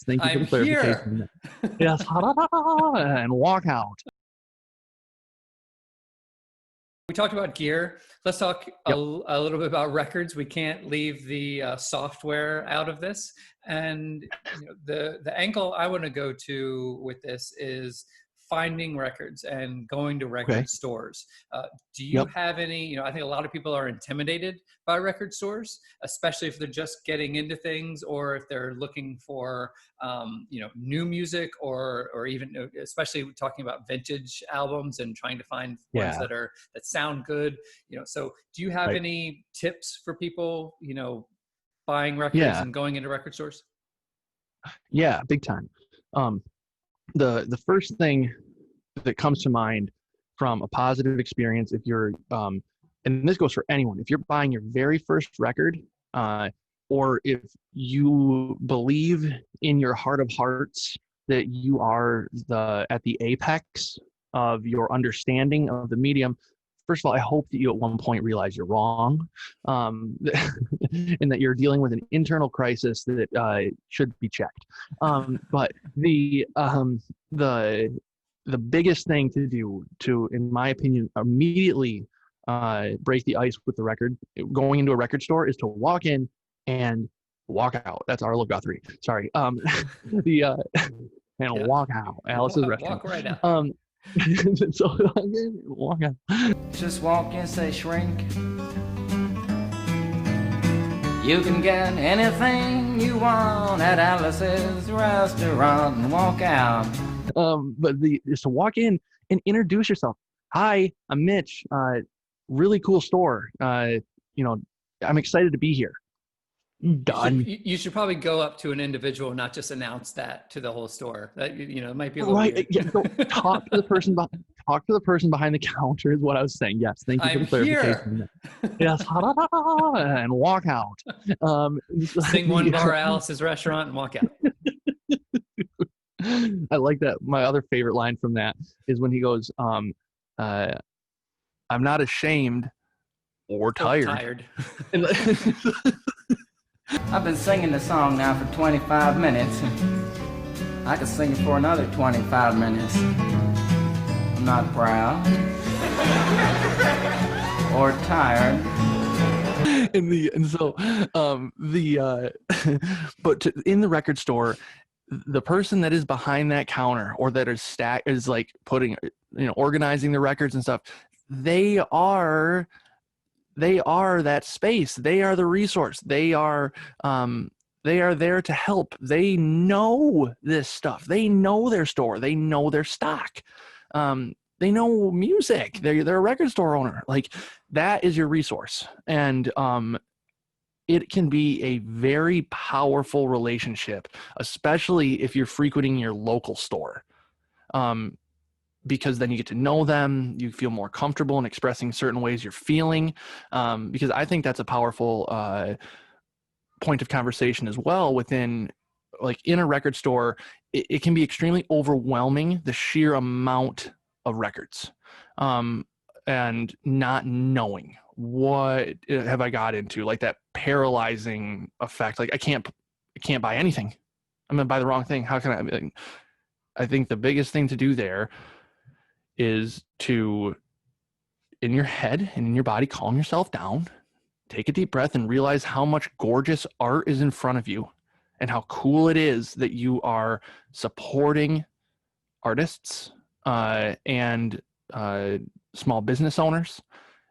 Thank you for I'm the clarification. here. Yes, and walk out. We talked about gear. Let's talk a Yep. little bit about records. We can't leave the software out of this. And the angle I want to go to with this is finding records and going to Okay. record stores. Do you Yep. have any, I think a lot of people are intimidated by record stores, especially if they're just getting into things or if they're looking for, new music or even, especially talking about vintage albums and trying to find ones Yeah. that sound good. So do you have Right. any tips for people, buying records Yeah. and going into record stores? Yeah. Big time. The first thing that comes to mind from a positive experience, if you're, and this goes for anyone, if you're buying your very first record, or if you believe in your heart of hearts that you are at the apex of your understanding of the medium, first of all, I hope that you at one point realize you're wrong, and that you're dealing with an internal crisis that should be checked. But the biggest thing to do to, in my opinion, immediately break the ice with the record, going into a record store, is to walk in and walk out. That's Arlo Guthrie. Sorry. Walk out. Alice's restaurant. Walk right out. So walk out. Just walk in, say shrink. You can get anything you want at Alice's restaurant and walk out. But is to walk in and introduce yourself. Hi, I'm Mitch. Really cool store. I'm excited to be here. Done. You should probably go up to an individual, not just announce that to the whole store. That it might be a little right. weird. Yeah, so talk to the person behind the counter is what I was saying. Yes, thank you for the clarification. Yes, and walk out. Sing one bar Alice's restaurant and walk out. I like that. My other favorite line from that is when he goes, "I'm not ashamed or tired." I've been singing the song now for 25 minutes. I could sing it for another 25 minutes. I'm not proud or tired. But in the record store, the person that is behind that counter or that is like putting, organizing the records and stuff, they are that space. They are the resource. They are there to help. They know this stuff. They know their store. They know their stock. They know music. They're a record store owner. Like, that is your resource. And it can be a very powerful relationship, especially if you're frequenting your local store. Because then you get to know them, you feel more comfortable in expressing certain ways you're feeling. Because I think that's a powerful point of conversation as well within, like, in a record store, it can be extremely overwhelming, the sheer amount of records, and not knowing what have I got into, like that paralyzing effect. Like, I can't buy anything. I'm going to buy the wrong thing. How can I think the biggest thing to do there is to, in your head and in your body, calm yourself down, take a deep breath, and realize how much gorgeous art is in front of you and how cool it is that you are supporting artists and small business owners,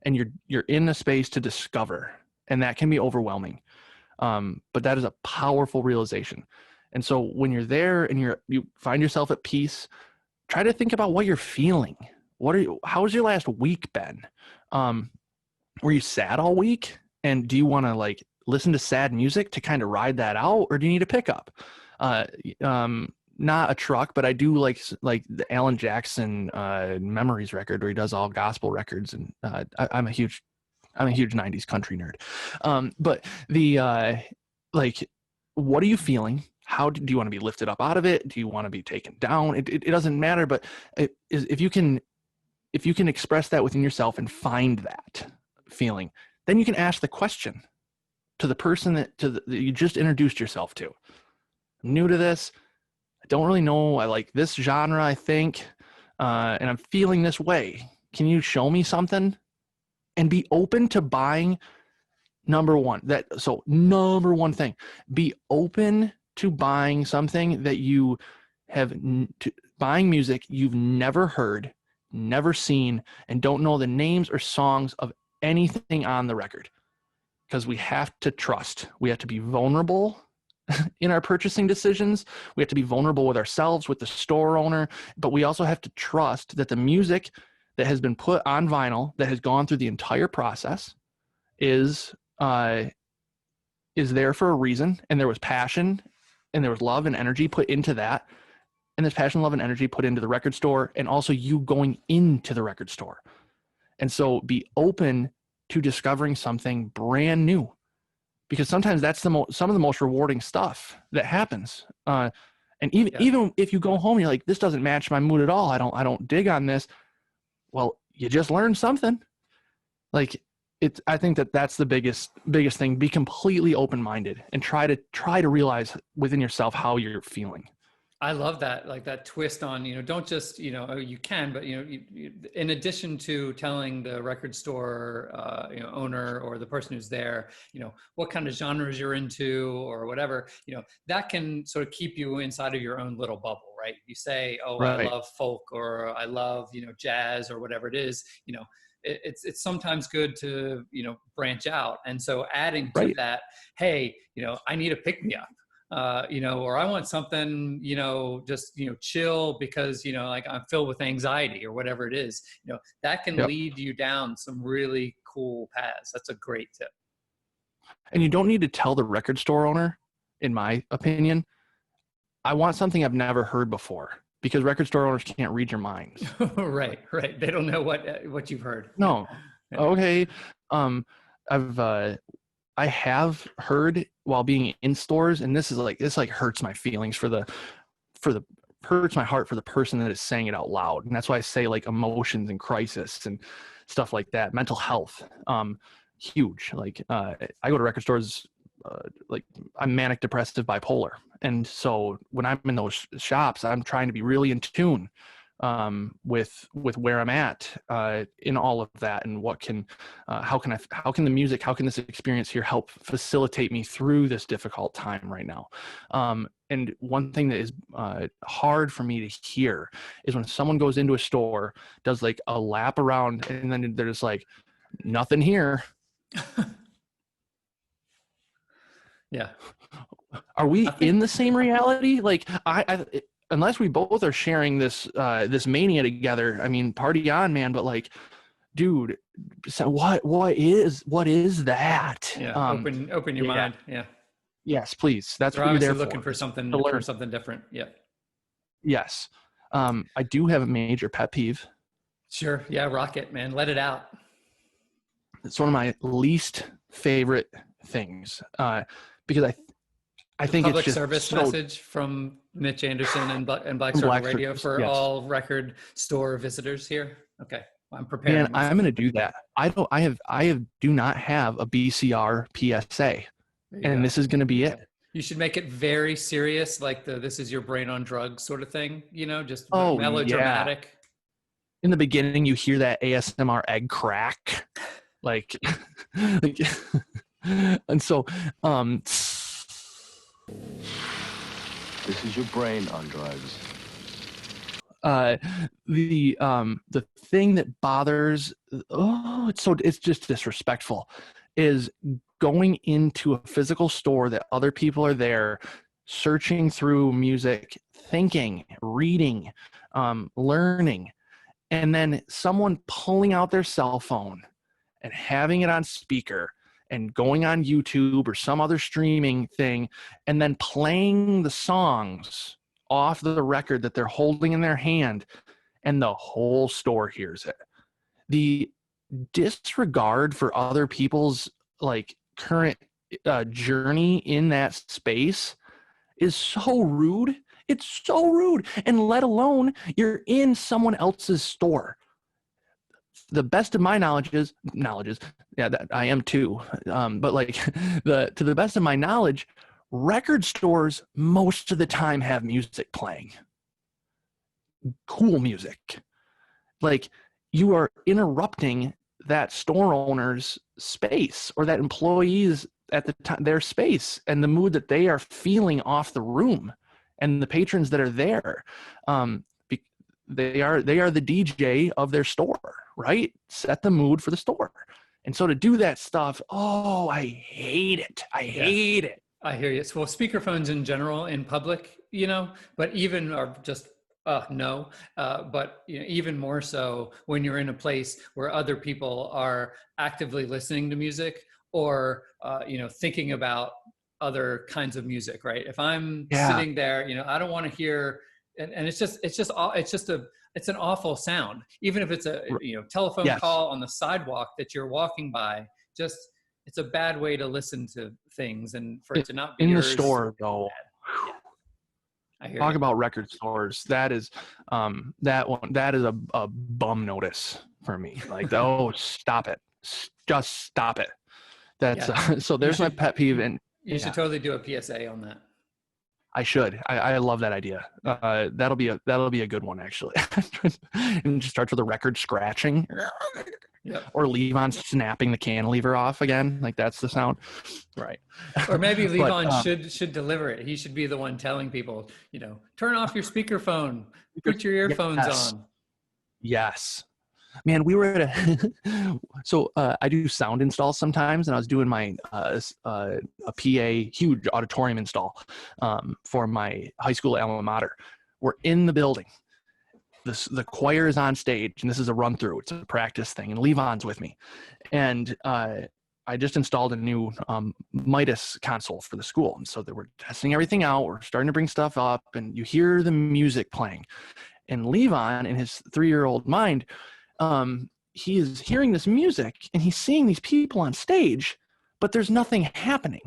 and you're in a space to discover, and that can be overwhelming. But that is a powerful realization. And so when you're there and you find yourself at peace, try to think about what you're feeling. How's your last week been? Were you sad all week? And do you want to, like, listen to sad music to kind of ride that out? Or do you need a pickup? Not a truck, but I do like the Alan Jackson Memories record, where he does all gospel records. And I'm a huge 90s country nerd. But what are you feeling? How do you want to be lifted up out of it? Do you want to be taken down? It doesn't matter, but if you can express that within yourself and find that feeling, then you can ask the question to the person that you just introduced yourself to. new to this. I don't really know. I like this genre, I think, and I'm feeling this way. Can you show me something? And be open to buying. Number one thing, be open to buying something that you have, buying music you've never heard, never seen, and don't know the names or songs of anything on the record. Because we have to trust. We have to be vulnerable in our purchasing decisions. We have to be vulnerable with ourselves, with the store owner, but we also have to trust that the music that has been put on vinyl, that has gone through the entire process, is there for a reason, and there was passion and there was love and energy put into that, and there's passion, love, and energy put into the record store, and also you going into the record store. And so be open to discovering something brand new, because sometimes that's some of the most rewarding stuff that happens. And even if you go home and you're like, this doesn't match my mood at all, I don't dig on this. Well, you just learned something. Like, I think that's the biggest thing. Be completely open-minded and try to realize within yourself how you're feeling. I love that, like that twist on, don't just, you can, but, in addition to telling the record store, owner or the person who's there, what kind of genres you're into or whatever, that can sort of keep you inside of your own little bubble, right? You say, oh, right. I love folk, or I love, jazz, or whatever it is, it's sometimes good to, branch out. And so adding to that, hey, I need a pick-me-up. Or I want something, just, chill because, like I'm filled with anxiety or whatever it is, that can lead you down some really cool paths. That's a great tip. And you don't need to tell the record store owner, in my opinion, I want something I've never heard before, because record store owners can't read your minds. Right. They don't know what you've heard. No. Okay. I have heard while being in stores, and this hurts my feelings hurts my heart for the person that is saying it out loud. And that's why I say like emotions and crisis and stuff like that. Mental health, huge. Like, I go to record stores, like I'm manic depressive bipolar. And so when I'm in those shops, I'm trying to be really in tune with where I'm at in all of that, and how can the music, how can this experience here help facilitate me through this difficult time right now. And one thing that is hard for me to hear is when someone goes into a store, does like a lap around, and then they're just like, nothing here. Yeah. Are we in the same reality? Like, unless we both are sharing this mania together, I mean, party on, man. But like, dude, so what is that? Yeah, open your mind. Yeah. Yes, please. That's We're what you're there looking for something to learn something different. Yeah. Yes. I do have a major pet peeve. Sure. Yeah, rock it, man. Let it out. It's one of my least favorite things, because I think public it's just service message from Mitch Anderson and Black Circle Radio for all record store visitors here. Okay, well, I'm preparing. Man, I'm going to do that. I do not have a BCR PSA, and this is going to be it. You should make it very serious, like this is your brain on drugs sort of thing. Just melodramatic. Yeah. In the beginning, you hear that ASMR egg crack, like, and so, this is your brain on drugs. The thing that bothers, it's just disrespectful, is going into a physical store that other people are there, searching through music, thinking, reading, learning, and then someone pulling out their cell phone and having it on speaker and going on YouTube or some other streaming thing, and then playing the songs off the record that they're holding in their hand, and the whole store hears it. The disregard for other people's like current journey in that space is so rude. It's so rude. And let alone you're in someone else's store. The best of my knowledge is, yeah, that I am too. But like to the best of my knowledge, Record stores most of the time have music playing. Cool music. Like, you are interrupting that store owner's space, or that employee's at the time their space, and the mood that they are feeling off the room, and the patrons that are there. They are the DJ of their store, right? Set the mood for the store. And so to do that stuff, oh, I hate it. I hate it. I hear you. Well, speakerphones in general in public, but even are just no. But even more so when you're in a place where other people are actively listening to music, or thinking about other kinds of music, right? If I'm sitting there, I don't want to hear, and it's an awful sound, even if it's a telephone call on the sidewalk that you're walking by. Just, it's a bad way to listen to things, and for it to not be in yours, the store though. Yeah. I hear Talk you. about record stores. That is a bum notice for me. Like, oh, stop it. Just stop it. That's so there's my pet peeve. And you should totally do a PSA on that. I should. I love that idea. That'll be a good one, actually. And just starts with a record scratching. Yep. Or Levon snapping the cantilever off again. Like, that's the sound. Right. Or maybe Levon should deliver it. He should be the one telling people, turn off your speakerphone, put your earphones on. Yes. Man, we were at I do sound installs sometimes, and I was doing my a PA huge auditorium install for my high school alma mater. We're in the building. The choir is on stage, and this is a run through. It's a practice thing, and Levon's with me. And I just installed a new Midas console for the school, and so they were testing everything out. We're starting to bring stuff up, and you hear the music playing. And Levon, in his 3-year-old mind, he is hearing this music, and he's seeing these people on stage, but there's nothing happening.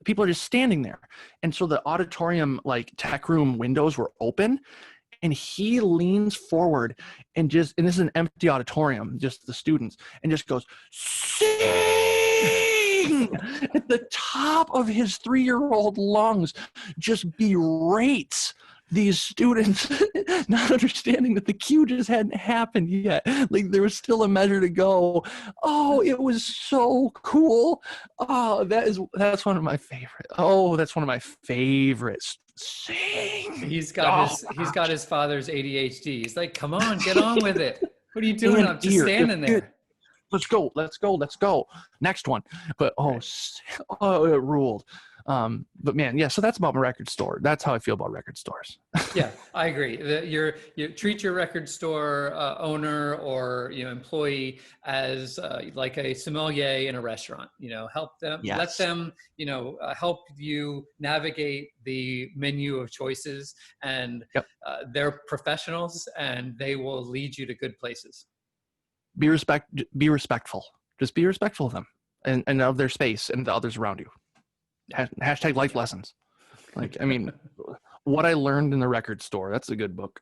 People are just standing there. And so the auditorium, like, tech room windows were open, and he leans forward and this is an empty auditorium, just the students, and just goes, sing at the top of his 3-year-old lungs, just berates these students, not understanding that the cue just hadn't happened yet. Like, there was still a measure to go. Oh, it was so cool. Oh, that's one of my favorite. Oh, that's one of my favorites. Sing. He's got his father's ADHD. He's like, come on, get on with it. What are you doing? I'm just standing there. Let's go. Next one. But it ruled. But man, yeah, so that's about my record store. That's how I feel about record stores. Yeah, I agree. You treat your record store owner or employee as like a sommelier in a restaurant. Help them, let them help you navigate the menu of choices, and they're professionals, and they will lead you to good places. Be respectful. Just be respectful of them and of their space and the others around you. Hashtag life lessons. Like, I mean, What I Learned in the Record Store. That's a good book.